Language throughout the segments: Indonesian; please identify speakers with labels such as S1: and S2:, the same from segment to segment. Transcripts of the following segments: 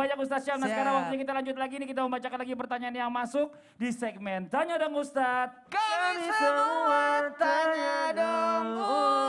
S1: banyak Ustadz Syam. Nah sekarang
S2: Siap.
S1: waktunya kita lanjut lagi nih. Kita membacakan lagi pertanyaan yang masuk di segmen Tanya Dong Ustadz.
S2: Kami semua tanya dong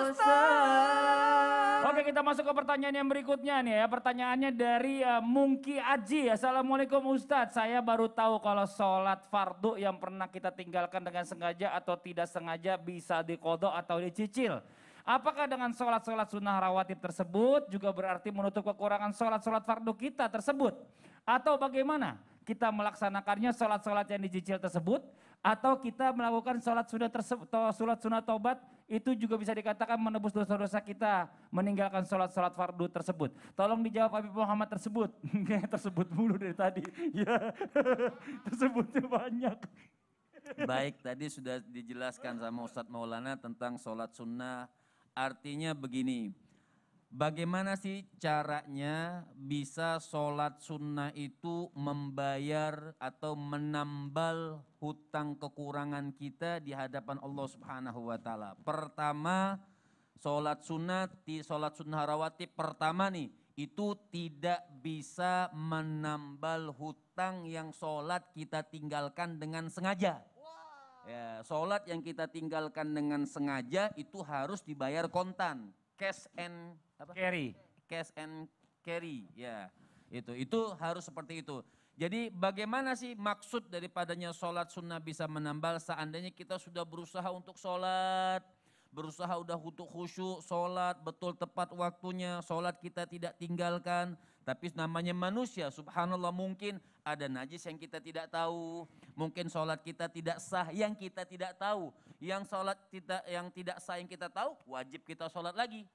S2: Ustaz.
S1: Oke, kita masuk ke pertanyaan yang berikutnya nih ya. Pertanyaannya dari Mungki Aji. Assalamualaikum Ustadz. Saya baru tahu kalau sholat fardu yang pernah kita tinggalkan dengan sengaja atau tidak sengaja bisa dikodok atau dicicil. Apakah dengan sholat-sholat sunnah rawatib tersebut juga berarti menutup kekurangan sholat-sholat fardu kita tersebut? Atau bagaimana kita melaksanakannya sholat-sholat yang dicicil tersebut? Atau kita melakukan sholat sunnah tersebut, sholat sunnah taubat itu juga bisa dikatakan menebus dosa-dosa kita meninggalkan sholat-sholat fardu tersebut. Tolong dijawab Habib Muhammad tersebut. Tersebut mulu dari tadi. Ya, tersebutnya banyak.
S3: Baik, tadi sudah dijelaskan sama Ustadz Maulana tentang sholat sunnah. Artinya begini, bagaimana sih caranya bisa sholat sunnah itu membayar atau menambal hutang kekurangan kita di hadapan Allah Subhanahu wa Ta'ala. Pertama, sholat sunnah rawatib pertama nih, itu tidak bisa menambal hutang yang sholat kita tinggalkan dengan sengaja. Ya, sholat yang kita tinggalkan dengan sengaja itu harus dibayar kontan, cash and carry, ya itu harus seperti itu. Jadi bagaimana sih maksud daripadanya sholat sunnah bisa menambal? Seandainya kita sudah berusaha untuk sholat, berusaha udah untuk khusyuk, sholat betul tepat waktunya, sholat kita tidak tinggalkan. Tapi namanya manusia, subhanallah mungkin ada najis yang kita tidak tahu. Mungkin sholat kita tidak sah yang kita tidak tahu. Yang sholat kita yang tidak sah yang kita tahu, wajib kita sholat lagi.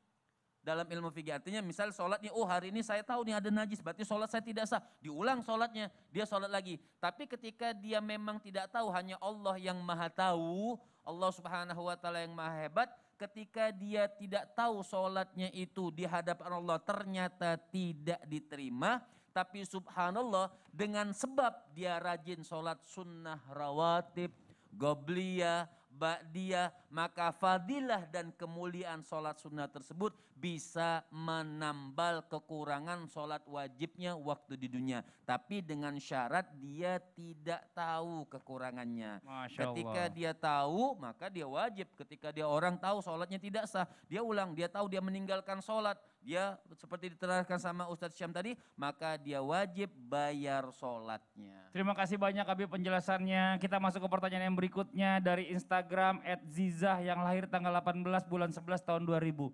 S3: Dalam ilmu fikih artinya misal sholat nih, oh hari ini saya tahu nih ada najis, berarti sholat saya tidak sah. Diulang sholatnya, dia sholat lagi. Tapi ketika dia memang tidak tahu, hanya Allah yang maha tahu, Allah subhanahu wa ta'ala yang maha hebat. Ketika dia tidak tahu sholatnya itu di hadapan Allah ternyata tidak diterima. Tapi subhanallah dengan sebab dia rajin sholat sunnah rawatib, gobliyah, ba'diyah, maka fadilah dan kemuliaan sholat sunnah tersebut bisa menambal kekurangan sholat wajibnya waktu di dunia. Tapi dengan syarat dia tidak tahu kekurangannya. Ketika dia tahu maka dia wajib. Ketika dia orang tahu sholatnya tidak sah, dia ulang, dia tahu dia meninggalkan sholat. Dia seperti diterangkan sama Ustadz Syam tadi, maka dia wajib bayar sholatnya.
S1: Terima kasih banyak Habib penjelasannya. Kita masuk ke pertanyaan yang berikutnya dari Instagram @zizah yang lahir tanggal 18 bulan 11 tahun 2000.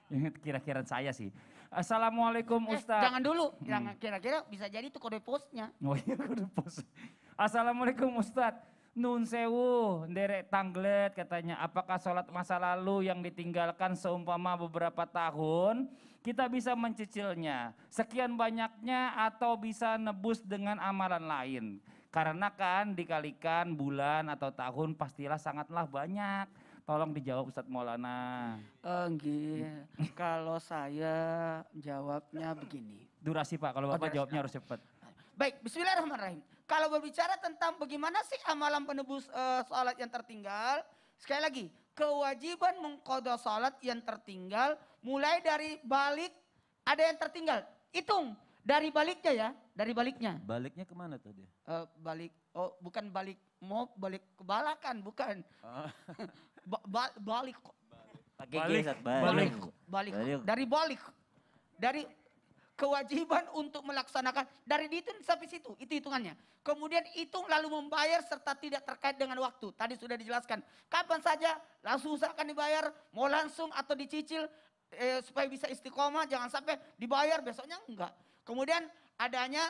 S1: Ini kira-kira saya sih. Assalamualaikum Ustadz.
S2: Jangan dulu, kira-kira bisa jadi itu kode posnya.
S1: Oh iya kode pos. Assalamualaikum Ustadz. Nun sewu, nderek tanglet katanya, apakah sholat masa lalu yang ditinggalkan seumpama beberapa tahun, kita bisa mencicilnya sekian banyaknya atau bisa nebus dengan amalan lain? Karena kan dikalikan bulan atau tahun pastilah sangatlah banyak. Tolong dijawab Ustadz Maulana.
S2: Kalau saya jawabnya begini.
S1: Durasi Pak, kalau Bapak jawabnya harus cepat.
S2: Baik, bismillahirrahmanirrahim. Kalau berbicara tentang bagaimana sih amalan penebus salat yang tertinggal, sekali lagi, kewajiban mengqadha salat yang tertinggal mulai dari balik ada yang tertinggal. Hitung dari baliknya ya, dari baliknya.
S3: Baliknya kemana tuh dia?
S2: Balik, oh bukan balik, mau balik kebalakan, bukan. Balik. Balik. Dari balik. Dari kewajiban untuk melaksanakan dari itu sampai situ, itu hitungannya. Kemudian hitung lalu membayar serta tidak terkait dengan waktu. Tadi sudah dijelaskan. Kapan saja langsung usahakan dibayar, mau langsung atau dicicil supaya bisa istiqomah, jangan sampai dibayar besoknya enggak. Kemudian adanya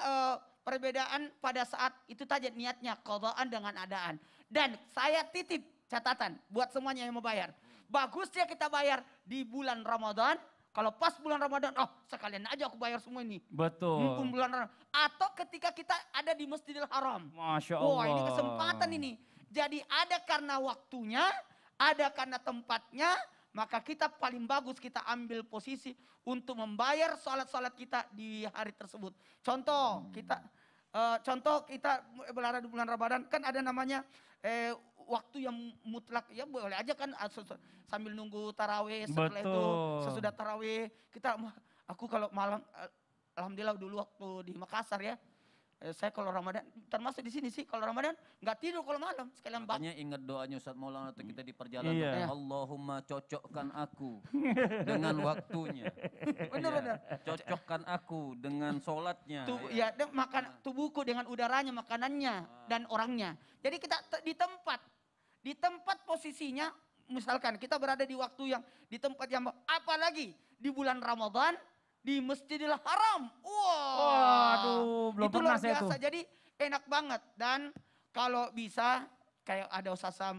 S2: perbedaan pada saat itu tadi niatnya qadhaan dengan adaan. Dan saya titip catatan buat semuanya yang mau bayar. Bagusnya kita bayar di bulan Ramadan. Kalau pas bulan Ramadan, oh sekalian aja aku bayar semua ini.
S1: Betul.
S2: Mumpung bulan Ramadan. Atau ketika kita ada di Masjidil Haram.
S1: Masya Allah.
S2: Wah ini kesempatan ini. Jadi ada karena waktunya, ada karena tempatnya, maka kita paling bagus kita ambil posisi untuk membayar salat-salat kita di hari tersebut. Contoh kita berada di bulan Ramadan kan ada namanya waktu yang mutlak, ya boleh aja kan sambil nunggu tarawih, setelah itu sesudah tarawih kita, aku kalau malam alhamdulillah dulu waktu di Makassar ya. Saya kalau Ramadan, termasuk di sini sih, kalau Ramadan nggak tidur kalau malam. Sekalian
S3: Makanya ingat doanya Ustaz Maulana waktu kita di perjalanan.
S1: Iya.
S3: Allahumma cocokkan aku dengan waktunya.
S2: Benar-benar.
S3: Ya, cocokkan aku dengan sholatnya.
S2: Ya, dan tubuhku dengan udaranya, makanannya, dan orangnya. Jadi kita di tempat posisinya, misalkan kita berada di waktu yang, di tempat yang, apalagi di bulan Ramadan, di Masjidil Haram.
S1: Waduh, belum
S2: itu
S1: pernah
S2: luar
S1: saya
S2: biasa.
S1: tuh.
S2: Jadi enak banget. Dan kalau bisa, kayak ada Ustaz Sam,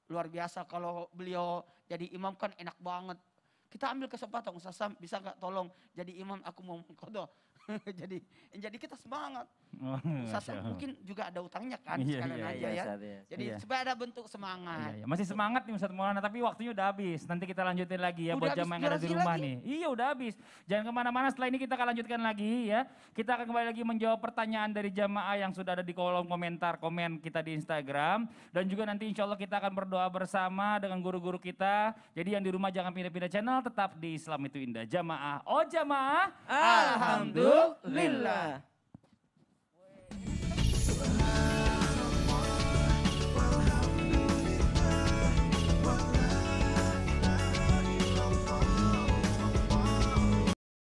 S2: luar biasa. Kalau beliau jadi imam kan enak banget. Kita ambil kesempatan, Ustaz Sam bisa nggak tolong jadi imam, aku mau mengkodok. jadi kita semangat. Ustaz Sam mungkin juga ada utangnya kan,
S1: Iya,
S2: sekalian
S1: iya,
S2: aja ya.
S4: Ustaz, iya.
S2: Jadi
S1: Iya.
S2: supaya ada bentuk semangat.
S1: Iya, masih semangat nih Ustadz Maulana, tapi waktunya udah habis. Nanti kita lanjutin lagi ya
S2: Udah
S1: buat
S2: habis
S1: jamaah yang ada di
S2: durasi
S1: rumah
S2: lagi?
S1: nih. Iya udah habis. Jangan kemana-mana, setelah ini kita akan lanjutkan lagi ya. Kita akan kembali lagi menjawab pertanyaan dari jamaah yang sudah ada di kolom komentar, komen kita di Instagram. Dan juga nanti insya Allah kita akan berdoa bersama dengan guru-guru kita. Jadi yang di rumah jangan pindah-pindah channel, tetap di Islam itu Indah. Jamaah, oh jamaah.
S4: Alhamdulillah.